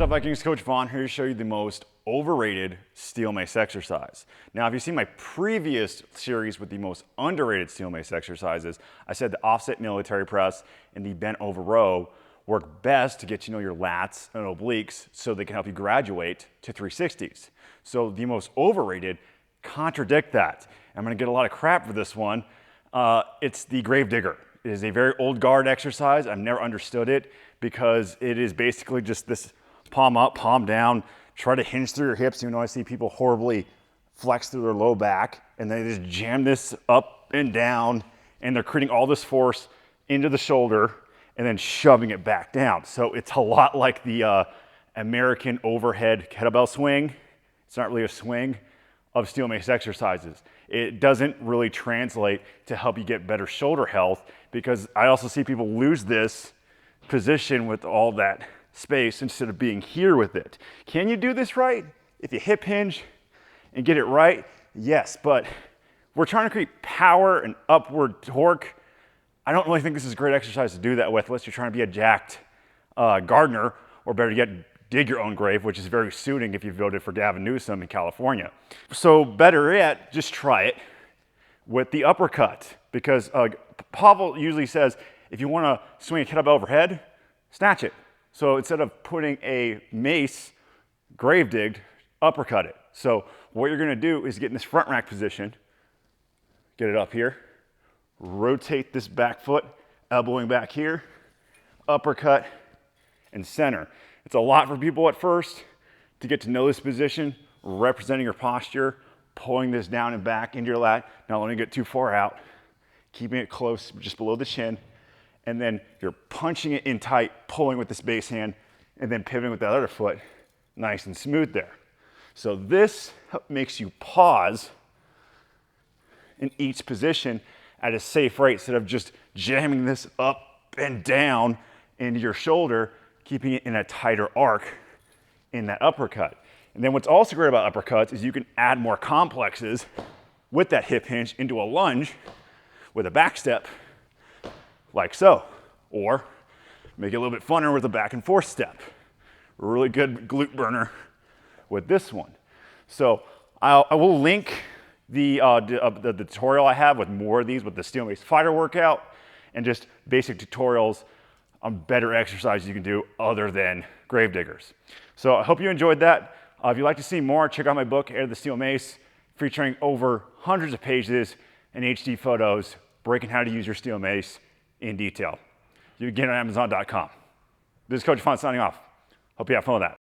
up, Vikings? Coach Vaughn here to show you the most overrated steel mace exercise. Now, if you've seen my previous series with the most underrated steel mace exercises, I said the offset military press and the bent over row work best to get you know your lats and obliques so they can help you graduate to 360s. So the most overrated contradict that. I'm gonna get a lot of crap for this one. It's the grave digger. It is a very old guard exercise. I've never understood it because it is basically just this palm up, palm down, try to hinge through your hips. You know, I see people horribly flex through their low back and they just jam this up and down and they're creating all this force into the shoulder and then shoving it back down. So it's a lot like the American overhead kettlebell swing. It's not really a swing of steel mace exercises. It doesn't really translate to help you get better shoulder health because I also see people lose this position with all that space instead of being here with it. Can you do this right? If you hip hinge and get it right, yes, but we're trying to create power and upward torque. I don't really think this is a great exercise to do that with unless you're trying to be a jacked gardener, or better yet, dig your own grave, which is very suiting if you voted for Gavin Newsom in California. So better yet, just try it with the uppercut because Pavel usually says, if you want to swing a kettlebell overhead, snatch it. So instead of putting a mace, grave digged, uppercut it. So what you're gonna do is get in this front rack position, get it up here, rotate this back foot, elbowing back here, uppercut, and center. It's a lot for people at first to get to know this position, representing your posture, pulling this down and back into your lat, not letting it get too far out, keeping it close just below the shin, and then you're punching it in tight, pulling with this base hand, and then pivoting with that other foot, nice and smooth there. So this makes you pause in each position at a safe rate instead of just jamming this up and down into your shoulder, keeping it in a tighter arc in that uppercut. And then what's also great about uppercuts is you can add more complexes with that hip hinge into a lunge with a back step like so, or make it a little bit funner with a back and forth step. Really good glute burner with this one. So I will link the tutorial I have with more of these with the steel mace fighter workout and just basic tutorials on better exercises you can do other than grave diggers. So I hope you enjoyed that. If you'd like to see more, check out my book, Heir of the Steel Mace, featuring over hundreds of pages and HD photos breaking how to use your steel mace in detail. You can get it on Amazon.com. This is Coach Vaughn signing off. Hope you have fun with that.